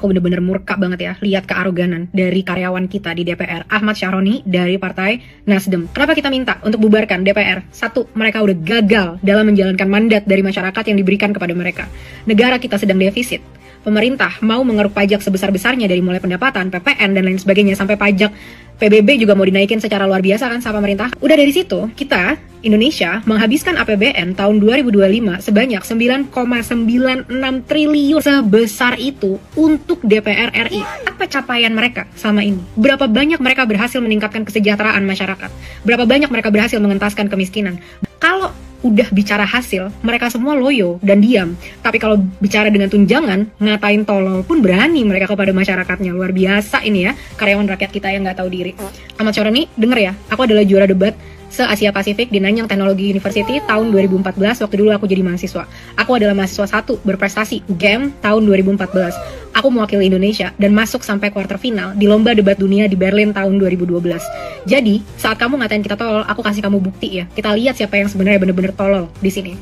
aku bener-bener murka banget ya lihat kearoganan dari karyawan kita di DPR, Ahmad Syaroni dari Partai Nasdem. Kenapa kita minta untuk bubarkan DPR? Satu, mereka udah gagal dalam menjalankan mandat dari masyarakat yang diberikan kepada mereka. Negara kita sedang defisit. Pemerintah mau mengeruk pajak sebesar-besarnya dari mulai pendapatan, PPN, dan lain sebagainya, sampai pajak PBB juga mau dinaikin secara luar biasa kan sama pemerintah. Udah dari situ, kita, Indonesia, menghabiskan APBN tahun 2025 sebanyak 9,96 triliun. Sebesar itu untuk DPR RI. Apa capaian mereka sama ini? Berapa banyak mereka berhasil meningkatkan kesejahteraan masyarakat? Berapa banyak mereka berhasil mengentaskan kemiskinan? Kalau udah bicara hasil, mereka semua loyo dan diam. Tapi kalau bicara dengan tunjangan, ngatain tolol pun berani mereka kepada masyarakatnya. Luar biasa ini ya, karyawan rakyat kita yang nggak tahu diri. Ahmad Syaroni, denger ya, aku adalah juara debat se-Asia Pasifik di Nanyang Technology University tahun 2014, waktu dulu aku jadi mahasiswa. Aku adalah mahasiswa 1 berprestasi GEM tahun 2014. Aku mewakili Indonesia dan masuk sampai quarter final di lomba debat dunia di Berlin tahun 2012. Jadi, saat kamu ngatain kita tolol, aku kasih kamu bukti ya. Kita lihat siapa yang sebenarnya bener-bener tolol di sini.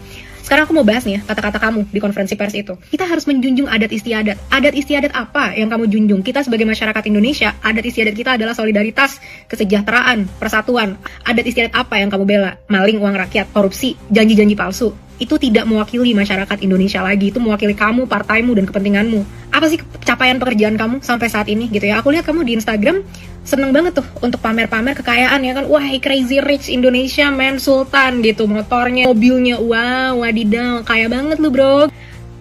Sekarang aku mau bahas nih ya, kata-kata kamu di konferensi pers itu. Kita harus menjunjung adat istiadat. Adat istiadat apa yang kamu junjung? Kita sebagai masyarakat Indonesia, adat istiadat kita adalah solidaritas, kesejahteraan, persatuan. Adat istiadat apa yang kamu bela? Maling uang rakyat, korupsi, janji-janji palsu. Itu tidak mewakili masyarakat Indonesia lagi. Itu mewakili kamu, partaimu, dan kepentinganmu. Apa sih capaian pekerjaan kamu sampai saat ini gitu ya? Aku lihat kamu di Instagram seneng banget tuh untuk pamer-pamer kekayaan ya kan. Wah, crazy rich Indonesia man, sultan gitu. Motornya, mobilnya, wow, wadidaw, kaya banget lu bro.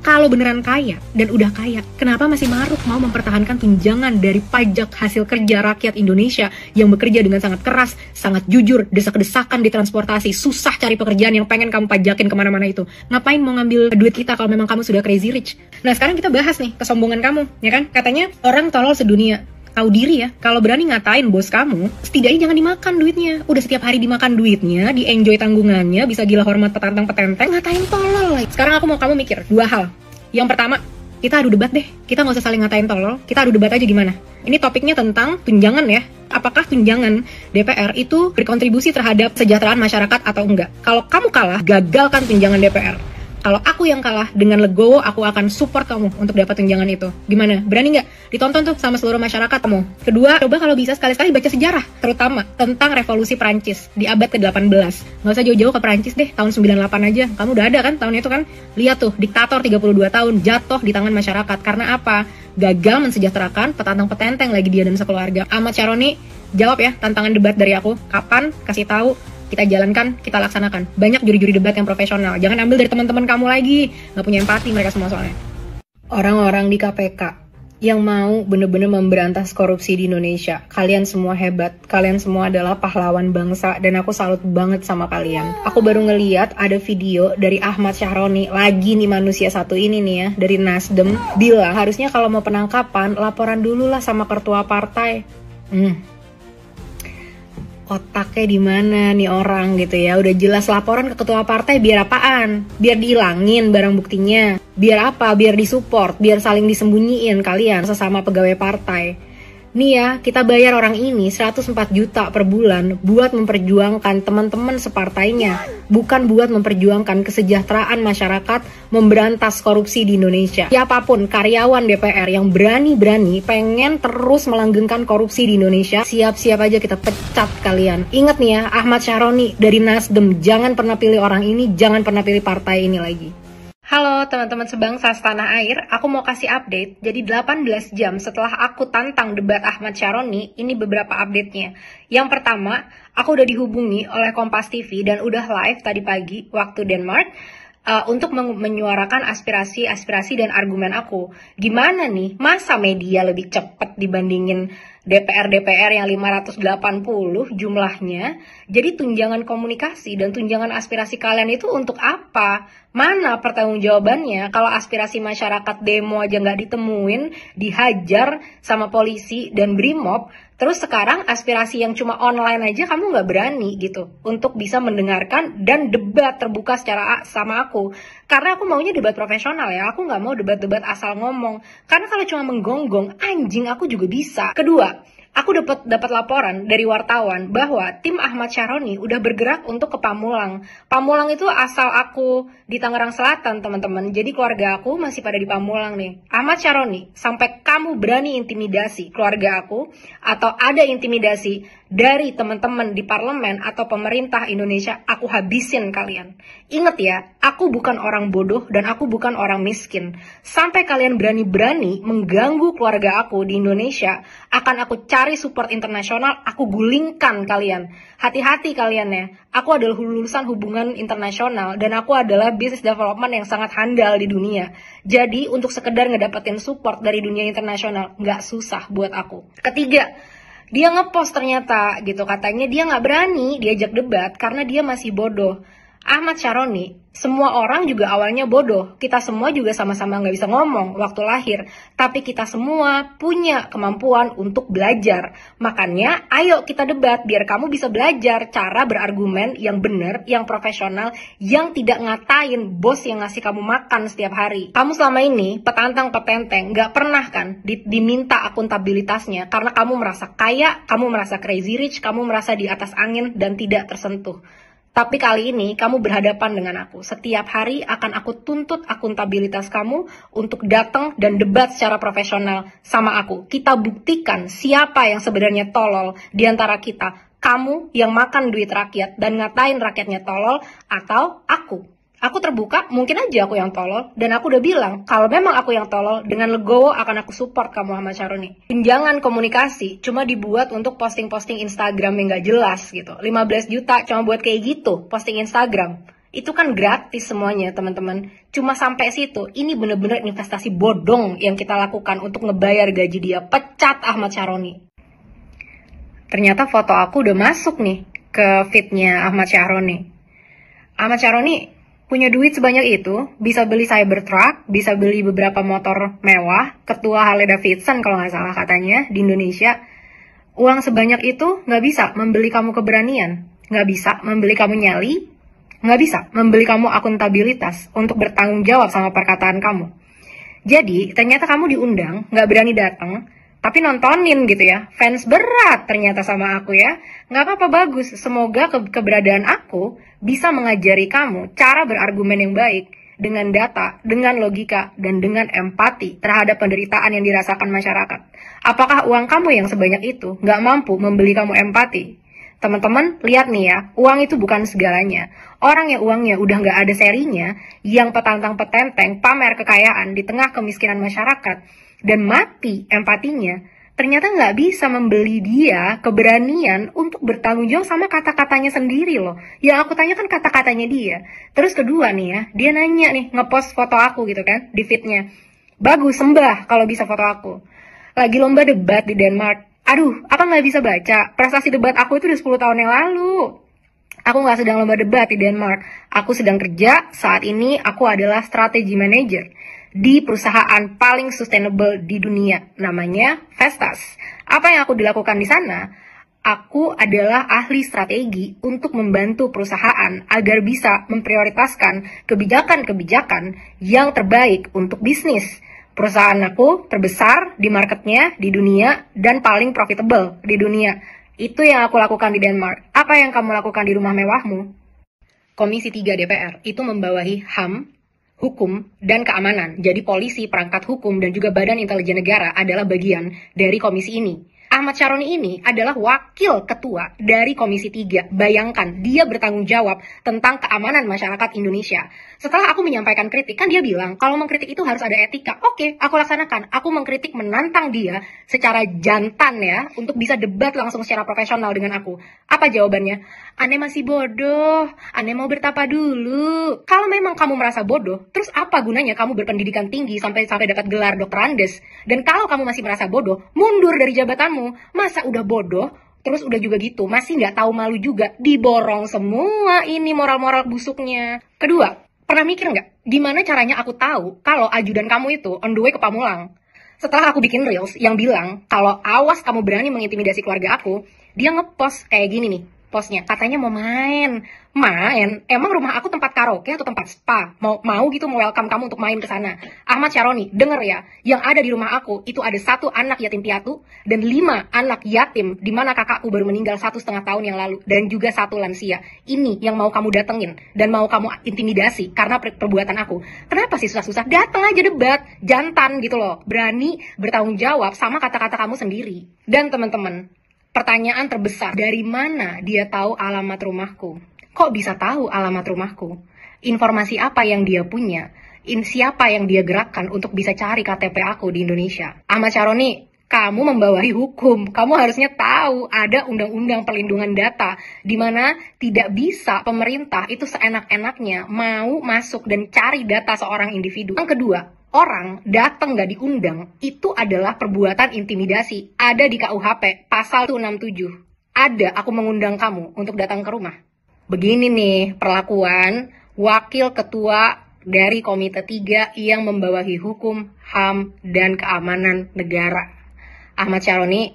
Kalau beneran kaya dan udah kaya, kenapa masih maruk mau mempertahankan tunjangan dari pajak hasil kerja rakyat Indonesia yang bekerja dengan sangat keras, sangat jujur, desak-desakan di transportasi, susah cari pekerjaan yang pengen kamu pajakin kemana-mana itu. Ngapain mau ngambil duit kita kalau memang kamu sudah crazy rich? Nah sekarang kita bahas nih kesombongan kamu, ya kan? Katanya orang tolol sedunia. Tahu diri ya, kalau berani ngatain bos kamu, setidaknya jangan dimakan duitnya. Udah setiap hari dimakan duitnya, di-enjoy tanggungannya, bisa gila hormat petantang-petenteng, ngatain tolol. Sekarang aku mau kamu mikir, 2 hal. Yang pertama, kita adu debat deh. Kita nggak usah saling ngatain tolol, kita adu debat aja gimana. Ini topiknya tentang tunjangan ya. Apakah tunjangan DPR itu berkontribusi terhadap kesejahteraan masyarakat atau enggak? Kalau kamu kalah, gagalkan tunjangan DPR. Kalau aku yang kalah, dengan legowo aku akan support kamu untuk dapat tunjangan itu. Gimana? Berani nggak? Ditonton tuh sama seluruh masyarakat kamu. Kedua, coba kalau bisa sekali-sekali baca sejarah, terutama tentang revolusi Prancis di abad ke-18. Nggak usah jauh-jauh ke Prancis deh, tahun 98 aja. Kamu udah ada kan tahun itu kan? Lihat tuh, diktator 32 tahun jatuh di tangan masyarakat. Karena apa? Gagal mensejahterakan petantang-petenteng lagi dia dan sekeluarga. Ahmad Syaroni, jawab ya tantangan debat dari aku. Kapan? Kasih tahu. Kita jalankan, kita laksanakan. Banyak juri-juri debat yang profesional. Jangan ambil dari teman-teman kamu lagi. Nggak punya empati mereka semua soalnya. Orang-orang di KPK yang mau bener-bener memberantas korupsi di Indonesia. Kalian semua hebat. Kalian semua adalah pahlawan bangsa. Dan aku salut banget sama kalian. Aku baru ngeliat ada video dari Ahmad Syaroni. Lagi nih manusia satu ini nih ya. Dari Nasdem. Bilang harusnya kalau mau penangkapan, laporan dulu lah sama ketua partai. Otaknya di mana nih orang gitu ya. Udah jelas laporan ke ketua partai biar apaan? Biar dihilangin barang buktinya. Biar apa? Biar disupport, biar saling disembunyiin kalian sesama pegawai partai. Nih ya, kita bayar orang ini 104 juta per bulan buat memperjuangkan teman-teman separtainya, bukan buat memperjuangkan kesejahteraan masyarakat, memberantas korupsi di Indonesia. Siapapun karyawan DPR yang berani-berani pengen terus melanggengkan korupsi di Indonesia, siap-siap aja kita pecat kalian. Ingat nih ya, Ahmad Syaroni dari Nasdem, jangan pernah pilih orang ini, jangan pernah pilih partai ini lagi. Halo teman-teman sebangsa setanah air, aku mau kasih update. Jadi 18 jam setelah aku tantang debat Ahmad Syaroni, ini beberapa update-nya. Yang pertama, aku udah dihubungi oleh Kompas TV dan udah live tadi pagi waktu Denmark untuk menyuarakan aspirasi dan argumen aku. Gimana nih, masa media lebih cepat dibandingin DPR yang 580 jumlahnya? Jadi tunjangan komunikasi dan tunjangan aspirasi kalian itu untuk apa? Mana pertanggungjawabannya kalau aspirasi masyarakat demo aja nggak ditemuin, dihajar sama polisi dan Brimob, terus sekarang aspirasi yang cuma online aja kamu nggak berani gitu untuk bisa mendengarkan dan debat terbuka secara sama aku. Karena aku maunya debat profesional ya, aku nggak mau debat-debat asal ngomong. Karena kalau cuma menggonggong, anjing aku juga bisa. Kedua, Aku dapat laporan dari wartawan bahwa tim Ahmad Syaroni udah bergerak untuk ke Pamulang. Pamulang itu asal aku di Tangerang Selatan, teman-teman. Jadi keluarga aku masih pada di Pamulang nih. Ahmad Syaroni, sampai kamu berani intimidasi keluarga aku atau ada intimidasi dari teman-teman di parlemen atau pemerintah Indonesia, aku habisin kalian. Ingat ya, aku bukan orang bodoh dan aku bukan orang miskin. Sampai kalian berani-berani mengganggu keluarga aku di Indonesia, akan aku cari support internasional, aku gulingkan kalian. Hati-hati kalian ya. Aku adalah lulusan hubungan internasional dan aku adalah business development yang sangat handal di dunia. Jadi untuk sekedar ngedapetin support dari dunia internasional nggak susah buat aku. Ketiga, dia ngepost ternyata gitu, katanya dia nggak berani diajak debat karena dia masih bodoh. Ahmad Syaroni, semua orang juga awalnya bodoh. Kita semua juga sama-sama nggak bisa ngomong waktu lahir. Tapi kita semua punya kemampuan untuk belajar. Makanya ayo kita debat biar kamu bisa belajar cara berargumen yang benar, yang profesional, yang tidak ngatain bos yang ngasih kamu makan setiap hari. Kamu selama ini petantang petenteng nggak pernah kan diminta akuntabilitasnya karena kamu merasa kaya, kamu merasa crazy rich, kamu merasa di atas angin dan tidak tersentuh. Tapi kali ini kamu berhadapan dengan aku. Setiap hari akan aku tuntut akuntabilitas kamu untuk datang dan debat secara profesional sama aku. Kita buktikan siapa yang sebenarnya tolol di antara kita. Kamu yang makan duit rakyat dan ngatain rakyatnya tolol atau aku. Aku terbuka, mungkin aja aku yang tolol. Dan aku udah bilang, kalau memang aku yang tolol, dengan legowo akan aku support kamu Ahmad Syaroni. Jangan komunikasi, cuma dibuat untuk posting-posting Instagram yang gak jelas gitu. 15 juta cuma buat kayak gitu, posting Instagram. Itu kan gratis semuanya teman-teman. Cuma sampai situ, ini bener-bener investasi bodong yang kita lakukan untuk ngebayar gaji dia. Pecat Ahmad Syaroni. Ternyata foto aku udah masuk nih ke feednya Ahmad Syaroni. Ahmad Syaroni punya duit sebanyak itu, bisa beli Cybertruck, bisa beli beberapa motor mewah, ketua Harley Davidson kalau nggak salah katanya di Indonesia. Uang sebanyak itu nggak bisa membeli kamu keberanian, nggak bisa membeli kamu nyali, nggak bisa membeli kamu akuntabilitas untuk bertanggung jawab sama perkataan kamu. Jadi ternyata kamu diundang, nggak berani datang, tapi nontonin gitu ya. Fans berat ternyata sama aku ya. Nggak apa-apa, bagus. Semoga keberadaan aku bisa mengajari kamu cara berargumen yang baik. Dengan data, dengan logika, dan dengan empati terhadap penderitaan yang dirasakan masyarakat. Apakah uang kamu yang sebanyak itu nggak mampu membeli kamu empati? Teman-teman, lihat nih ya, uang itu bukan segalanya. Orang yang uangnya udah nggak ada serinya, yang petantang petenteng, pamer kekayaan di tengah kemiskinan masyarakat, dan mati empatinya, ternyata nggak bisa membeli dia keberanian untuk bertanggung jawab sama kata-katanya sendiri loh. Yang aku tanya kan kata-katanya dia. Terus kedua nih ya, dia nanya nih, ngepost foto aku gitu kan, di feednya. Bagus, sembah kalau bisa foto aku. Lagi lomba debat di Denmark. Aduh, apa nggak bisa baca? Prestasi debat aku itu udah 10 tahun yang lalu. Aku nggak sedang lomba debat di Denmark. Aku sedang kerja, saat ini aku adalah strategy manager di perusahaan paling sustainable di dunia, namanya Vestas. Apa yang aku dilakukan di sana? Aku adalah ahli strategi untuk membantu perusahaan agar bisa memprioritaskan kebijakan-kebijakan yang terbaik untuk bisnis. Perusahaan aku terbesar di marketnya di dunia dan paling profitable di dunia. Itu yang aku lakukan di Denmark. Apa yang kamu lakukan di rumah mewahmu? Komisi 3 DPR itu membawahi HAM, hukum, dan keamanan. Jadi polisi, perangkat hukum, dan juga Badan Intelijen Negara adalah bagian dari komisi ini. Ahmad Syaroni ini adalah wakil ketua dari Komisi 3. Bayangkan, dia bertanggung jawab tentang keamanan masyarakat Indonesia. Setelah aku menyampaikan kritik, kan dia bilang, kalau mengkritik itu harus ada etika. Oke, aku laksanakan. Aku mengkritik, menantang dia secara jantan ya, untuk bisa debat langsung secara profesional dengan aku. Apa jawabannya? Ane masih bodoh, Ane mau bertapa dulu. Kalau memang kamu merasa bodoh, terus apa gunanya kamu berpendidikan tinggi sampai dapat gelar Dr. Andes? Dan kalau kamu masih merasa bodoh, mundur dari jabatanmu. Masa udah bodoh, terus udah juga gitu, masih nggak tahu malu juga, diborong semua ini moral-moral busuknya. Kedua, pernah mikir nggak, gimana caranya aku tahu kalau ajudan kamu itu on the way ke Pamulang? Setelah aku bikin reels yang bilang, kalau awas kamu berani mengintimidasi keluarga aku, dia ngepost kayak gini nih. postnya, katanya mau main. Emang rumah aku tempat karaoke atau tempat spa? Mau gitu mau welcome kamu untuk main ke sana. Ahmad Syaroni, denger ya, yang ada di rumah aku itu ada 1 anak yatim piatu dan 5 anak yatim, di mana kakakku baru meninggal 1,5 tahun yang lalu, dan juga 1 lansia. Ini yang mau kamu datengin dan mau kamu intimidasi karena perbuatan aku. Kenapa sih susah-susah? Datang aja debat, jantan gitu loh. Berani bertanggung jawab sama kata-kata kamu sendiri. Dan teman-teman, pertanyaan terbesar, dari mana dia tahu alamat rumahku? Kok bisa tahu alamat rumahku? Informasi apa yang dia punya? Siapa yang dia gerakkan untuk bisa cari KTP aku di Indonesia? Ahmad Syaroni, kamu membawahi hukum. Kamu harusnya tahu ada undang-undang perlindungan data, di mana tidak bisa pemerintah itu seenak-enaknya mau masuk dan cari data seorang individu. Yang kedua, orang datang nggak diundang, itu adalah perbuatan intimidasi. Ada di KUHP, pasal 67. Ada, aku mengundang kamu untuk datang ke rumah. Begini nih perlakuan wakil ketua dari Komite 3 yang membawahi hukum, HAM, dan keamanan negara. Ahmad Syaroni,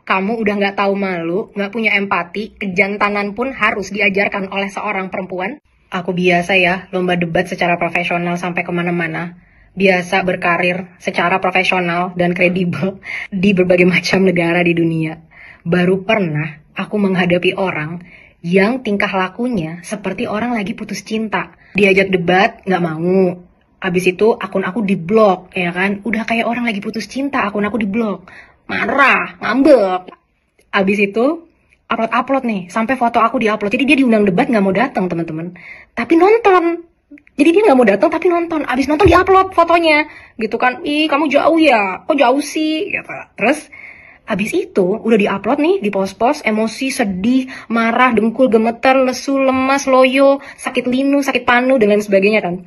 kamu udah nggak tahu malu, nggak punya empati, kejantanan pun harus diajarkan oleh seorang perempuan. Aku biasa ya, lomba debat secara profesional sampai kemana-mana. Biasa berkarir secara profesional dan kredibel di berbagai macam negara di dunia. Baru pernah aku menghadapi orang yang tingkah lakunya seperti orang lagi putus cinta. Diajak debat, nggak mau. Abis itu akun aku diblok, ya kan? Udah kayak orang lagi putus cinta, akun aku diblok. Marah, ngambek. Abis itu upload nih, sampai foto aku diupload. Jadi dia diundang debat nggak mau datang, teman-teman. Tapi nonton. Jadi dia nggak mau datang tapi nonton. Abis nonton diupload fotonya, gitu kan? Ih, kamu jauh ya? Kok jauh sih? Gitu. Terus abis itu udah diupload nih, di post-post, emosi, sedih, marah, dengkul, gemeter, lesu, lemas, loyo, sakit linu, sakit panu, dan lain sebagainya kan.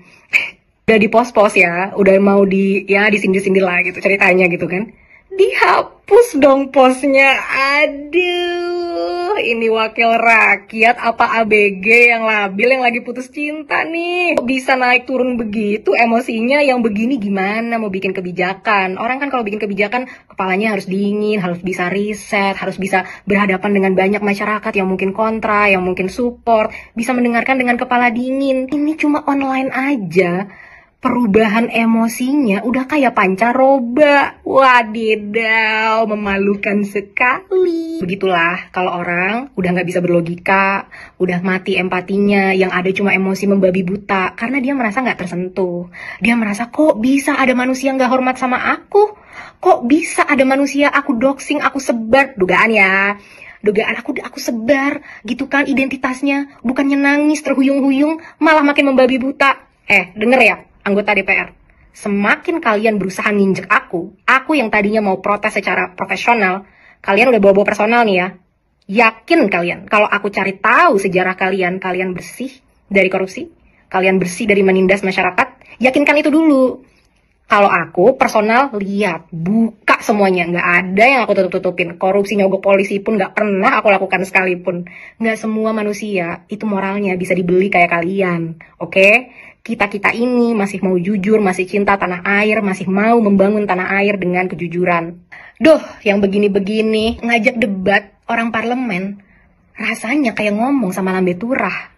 Udah di post-post ya, udah mau disindir-sindir lah gitu ceritanya gitu kan. Dihapus dong postnya. Aduh, ini wakil rakyat apa ABG yang labil yang lagi putus cinta nih? Kok bisa naik turun begitu emosinya? Yang begini gimana mau bikin kebijakan? Orang kan kalau bikin kebijakan kepalanya harus dingin, harus bisa riset, harus bisa berhadapan dengan banyak masyarakat yang mungkin kontra, yang mungkin support, bisa mendengarkan dengan kepala dingin. Ini cuma online aja. Perubahan emosinya udah kayak pancaroba. Wadidaw, memalukan sekali. Begitulah kalau orang udah nggak bisa berlogika, udah mati empatinya, yang ada cuma emosi membabi buta. Karena dia merasa nggak tersentuh. Dia merasa kok bisa ada manusia nggak hormat sama aku? Kok bisa ada manusia aku doxing, aku sebar. Dugaan aku sebar gitu kan identitasnya. Bukannya nangis terhuyung-huyung, malah makin membabi buta. Denger ya, anggota DPR, semakin kalian berusaha nginjek aku yang tadinya mau protes secara profesional, kalian udah bawa-bawa personal nih ya. Yakin kalian, kalau aku cari tahu sejarah kalian bersih dari korupsi, kalian bersih dari menindas masyarakat, yakinkan itu dulu. Kalau aku personal, lihat, buka semuanya, nggak ada yang aku tutup-tutupin. Korupsi nyogok polisi pun nggak pernah aku lakukan sekalipun. Nggak semua manusia itu moralnya bisa dibeli kayak kalian, oke? Kita ini masih mau jujur, masih cinta tanah air, masih mau membangun tanah air dengan kejujuran. Duh, yang begini-begini, ngajak debat orang parlemen, rasanya kayak ngomong sama lambe turah.